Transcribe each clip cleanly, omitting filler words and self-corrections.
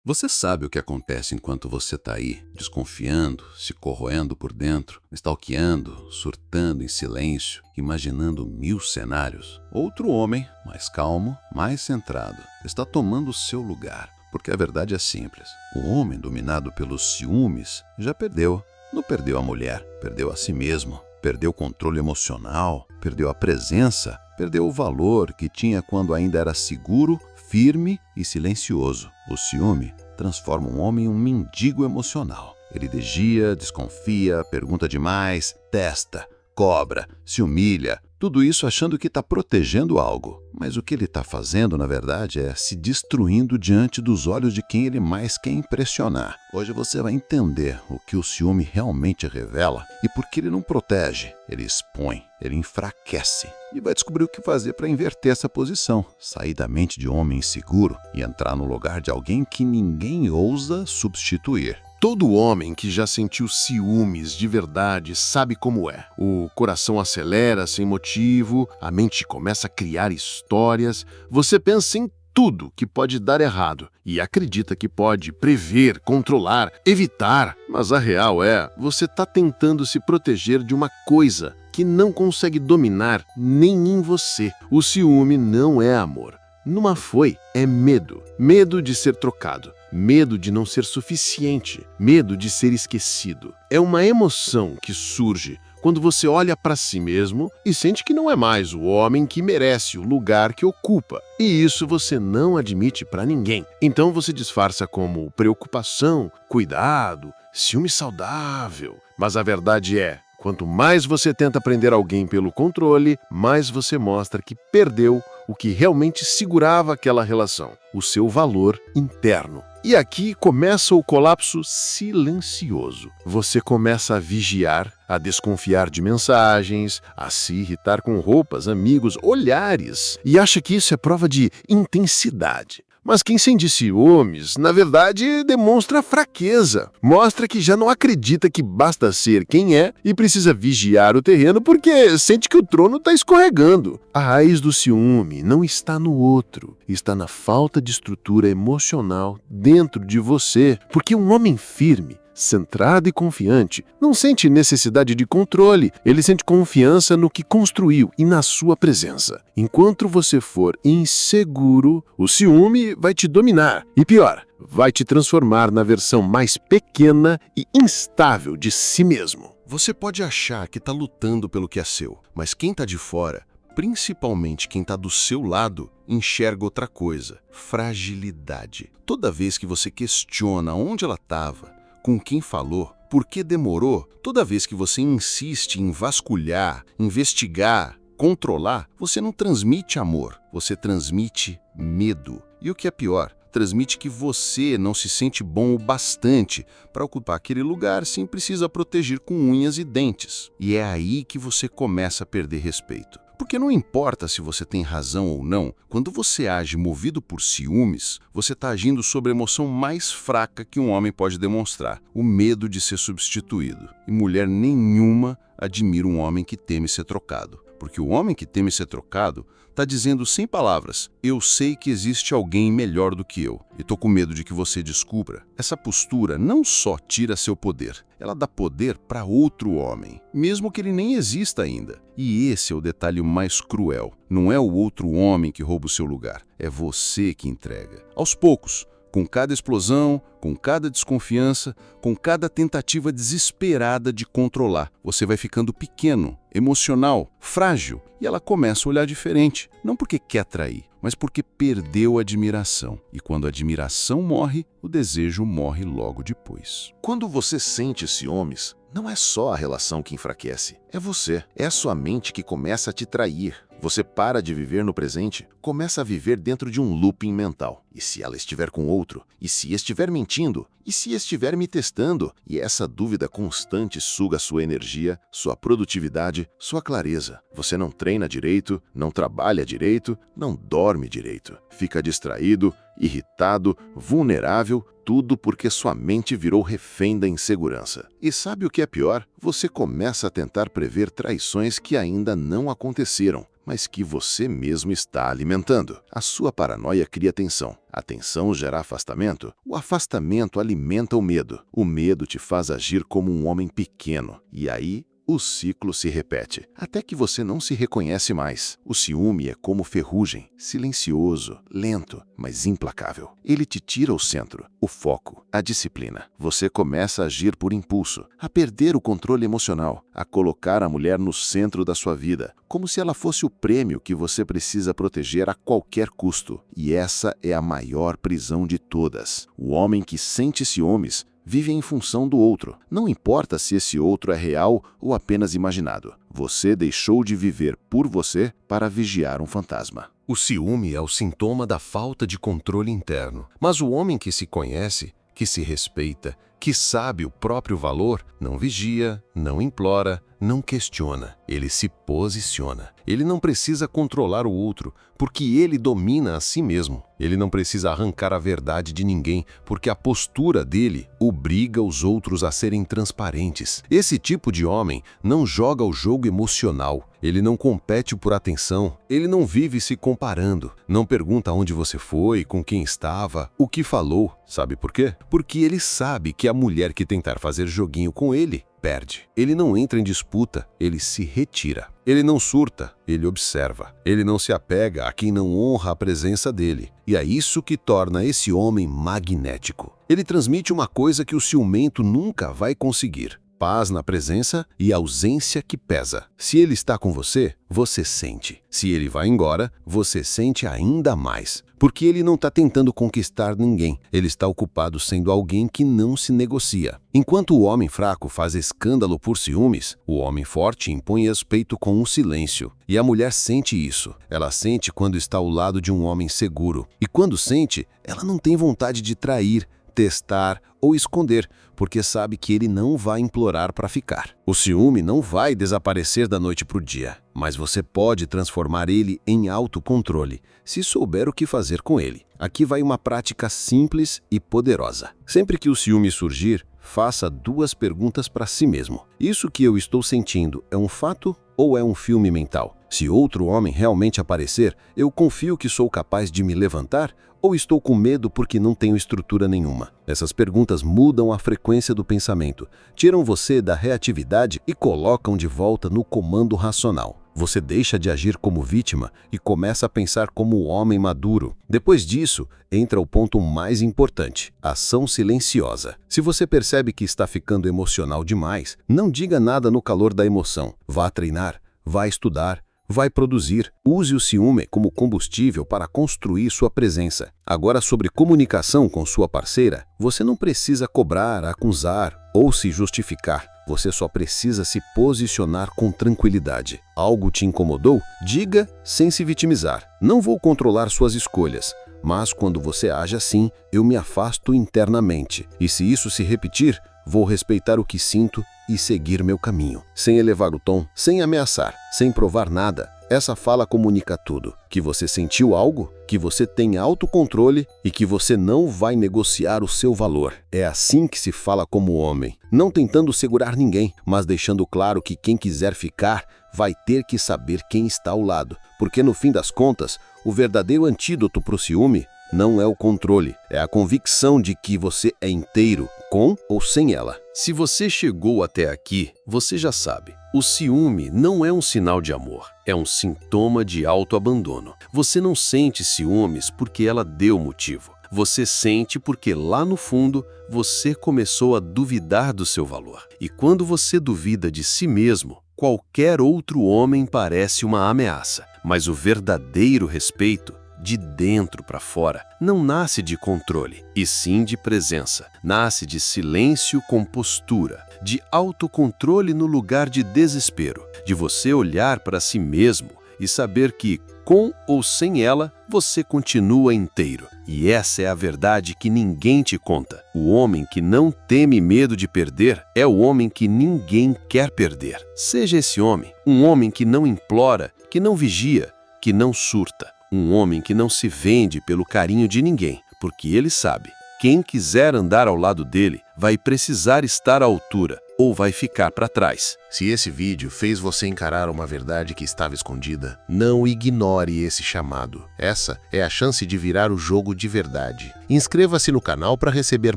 Você sabe o que acontece enquanto você está aí, desconfiando, se corroendo por dentro, stalkeando, surtando em silêncio, imaginando 1000 cenários? Outro homem, mais calmo, mais centrado, está tomando o seu lugar. Porque a verdade é simples. O homem dominado pelos ciúmes já perdeu. Não perdeu a mulher, perdeu a si mesmo. Perdeu o controle emocional, perdeu a presença, perdeu o valor que tinha quando ainda era seguro, firme e silencioso. O ciúme transforma um homem em um mendigo emocional. Ele degia, desconfia, pergunta demais, testa, cobra, se humilha. Tudo isso achando que está protegendo algo. Mas o que ele está fazendo, na verdade, é se destruindo diante dos olhos de quem ele mais quer impressionar. Hoje você vai entender o que o ciúme realmente revela e por que ele não protege, ele expõe, ele enfraquece. E vai descobrir o que fazer para inverter essa posição, sair da mente de homem inseguro e entrar no lugar de alguém que ninguém ousa substituir. Todo homem que já sentiu ciúmes de verdade sabe como é. O coração acelera sem motivo, a mente começa a criar histórias, você pensa em tudo que pode dar errado e acredita que pode prever, controlar, evitar. Mas a real é, você está tentando se proteger de uma coisa que não consegue dominar nem em você. O ciúme não é amor. Numa foi, é medo. Medo de ser trocado. Medo de não ser suficiente, medo de ser esquecido. É uma emoção que surge quando você olha para si mesmo e sente que não é mais o homem que merece o lugar que ocupa. E isso você não admite para ninguém. Então você disfarça como preocupação, cuidado, ciúme saudável. Mas a verdade é, quanto mais você tenta prender alguém pelo controle, mais você mostra que perdeu o que realmente segurava aquela relação, o seu valor interno. E aqui começa o colapso silencioso. Você começa a vigiar, a desconfiar de mensagens, a se irritar com roupas, amigos, olhares, e acha que isso é prova de intensidade. Mas quem sente ciúmes, na verdade, demonstra fraqueza. Mostra que já não acredita que basta ser quem é e precisa vigiar o terreno porque sente que o trono está escorregando. A raiz do ciúme não está no outro, está na falta de estrutura emocional dentro de você. Porque um homem firme, centrado e confiante, não sente necessidade de controle, ele sente confiança no que construiu e na sua presença. Enquanto você for inseguro, o ciúme vai te dominar. E pior, vai te transformar na versão mais pequena e instável de si mesmo. Você pode achar que está lutando pelo que é seu, mas quem está de fora, principalmente quem está do seu lado, enxerga outra coisa: fragilidade. Toda vez que você questiona onde ela estava, com quem falou, por que demorou, toda vez que você insiste em vasculhar, investigar, controlar, você não transmite amor, você transmite medo. E o que é pior, transmite que você não se sente bom o bastante para ocupar aquele lugar sem precisar proteger com unhas e dentes. E é aí que você começa a perder respeito. Porque não importa se você tem razão ou não, quando você age movido por ciúmes, você está agindo sobre a emoção mais fraca que um homem pode demonstrar, o medo de ser substituído. E mulher nenhuma admira um homem que teme ser trocado. Porque o homem que teme ser trocado está dizendo sem palavras: eu sei que existe alguém melhor do que eu e estou com medo de que você descubra. Essa postura não só tira seu poder, ela dá poder para outro homem, mesmo que ele nem exista ainda. E esse é o detalhe mais cruel. Não é o outro homem que rouba o seu lugar, é você que entrega. Aos poucos, com cada explosão, com cada desconfiança, com cada tentativa desesperada de controlar, você vai ficando pequeno, emocional, frágil, e ela começa a olhar diferente, não porque quer trair, mas porque perdeu a admiração. E quando a admiração morre, o desejo morre logo depois. Quando você sente ciúmes, não é só a relação que enfraquece, é você. É a sua mente que começa a te trair. Você para de viver no presente, começa a viver dentro de um looping mental. E se ela estiver com outro? E se estiver mentindo? E se estiver me testando? E essa dúvida constante suga sua energia, sua produtividade, sua clareza. Você não treina direito, não trabalha direito, não dorme direito. Fica distraído, irritado, vulnerável, tudo porque sua mente virou refém da insegurança. E sabe o que é pior? Você começa a tentar prever traições que ainda não aconteceram. mas que você mesmo está alimentando. A sua paranoia cria tensão. A tensão gera afastamento. O afastamento alimenta o medo. O medo te faz agir como um homem pequeno. E aí, o ciclo se repete, até que você não se reconhece mais. O ciúme é como ferrugem, silencioso, lento, mas implacável. Ele te tira o centro, o foco, a disciplina. Você começa a agir por impulso, a perder o controle emocional, a colocar a mulher no centro da sua vida, como se ela fosse o prêmio que você precisa proteger a qualquer custo. E essa é a maior prisão de todas. O homem que sente ciúmes vive em função do outro. Não importa se esse outro é real ou apenas imaginado. Você deixou de viver por você para vigiar um fantasma. O ciúme é o sintoma da falta de controle interno. Mas o homem que se conhece, que se respeita, que sabe o próprio valor, não vigia, não implora, não questiona. Ele se posiciona. Ele não precisa controlar o outro, porque ele domina a si mesmo. Ele não precisa arrancar a verdade de ninguém, porque a postura dele obriga os outros a serem transparentes. Esse tipo de homem não joga o jogo emocional. Ele não compete por atenção. Ele não vive se comparando. Não pergunta onde você foi, com quem estava, o que falou. Sabe por quê? Porque ele sabe que a mulher que tentar fazer joguinho com ele perde. Ele não entra em disputa, ele se retira. Ele não surta, ele observa. Ele não se apega a quem não honra a presença dele. E é isso que torna esse homem magnético. Ele transmite uma coisa que o ciumento nunca vai conseguir: paz na presença e ausência que pesa. Se ele está com você, você sente. Se ele vai embora, você sente ainda mais. Porque ele não está tentando conquistar ninguém. Ele está ocupado sendo alguém que não se negocia. Enquanto o homem fraco faz escândalo por ciúmes, o homem forte impõe respeito com um silêncio. E a mulher sente isso. Ela sente quando está ao lado de um homem seguro. E quando sente, ela não tem vontade de trair, testar ou esconder, porque sabe que ele não vai implorar para ficar. O ciúme não vai desaparecer da noite para o dia, mas você pode transformar ele em autocontrole, se souber o que fazer com ele. Aqui vai uma prática simples e poderosa. Sempre que o ciúme surgir, faça 2 perguntas para si mesmo. Isso que eu estou sentindo é um fato ou é um filme mental? Se outro homem realmente aparecer, eu confio que sou capaz de me levantar ou estou com medo porque não tenho estrutura nenhuma? Essas perguntas mudam a frequência do pensamento, tiram você da reatividade e colocam de volta no comando racional. Você deixa de agir como vítima e começa a pensar como homem maduro. Depois disso, entra o ponto mais importante: ação silenciosa. Se você percebe que está ficando emocional demais, não diga nada no calor da emoção. Vá treinar, vá estudar, vai produzir. Use o ciúme como combustível para construir sua presença. Agora, sobre comunicação com sua parceira, você não precisa cobrar, acusar ou se justificar. Você só precisa se posicionar com tranquilidade. Algo te incomodou? Diga sem se vitimizar. Não vou controlar suas escolhas, mas quando você age assim, eu me afasto internamente. E se isso se repetir, vou respeitar o que sinto e seguir meu caminho. Sem elevar o tom, sem ameaçar, sem provar nada. Essa fala comunica tudo: que você sentiu algo, que você tem autocontrole e que você não vai negociar o seu valor. É assim que se fala como homem, não tentando segurar ninguém, mas deixando claro que quem quiser ficar vai ter que saber quem está ao lado, porque no fim das contas, o verdadeiro antídoto para o ciúme não é o controle, é a convicção de que você é inteiro, com ou sem ela. Se você chegou até aqui, você já sabe. O ciúme não é um sinal de amor, é um sintoma de autoabandono. Você não sente ciúmes porque ela deu motivo. Você sente porque lá no fundo você começou a duvidar do seu valor. E quando você duvida de si mesmo, qualquer outro homem parece uma ameaça. Mas o verdadeiro respeito, de dentro para fora, não nasce de controle, e sim de presença. Nasce de silêncio com postura, de autocontrole no lugar de desespero, de você olhar para si mesmo e saber que, com ou sem ela, você continua inteiro. E essa é a verdade que ninguém te conta. O homem que não teme medo de perder é o homem que ninguém quer perder. Seja esse homem um homem que não implora, que não vigia, que não surta. Um homem que não se vende pelo carinho de ninguém, porque ele sabe, quem quiser andar ao lado dele vai precisar estar à altura, ou vai ficar para trás. Se esse vídeo fez você encarar uma verdade que estava escondida, não ignore esse chamado. Essa é a chance de virar o jogo de verdade. Inscreva-se no canal para receber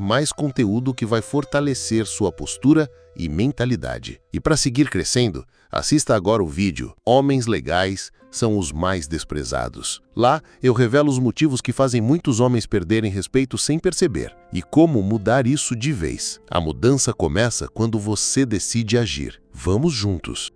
mais conteúdo que vai fortalecer sua postura e mentalidade. E para seguir crescendo, assista agora o vídeo Homens Legais são os mais desprezados. Lá, eu revelo os motivos que fazem muitos homens perderem respeito sem perceber e como mudar isso de vez. A mudança começa quando você decide agir. Vamos juntos!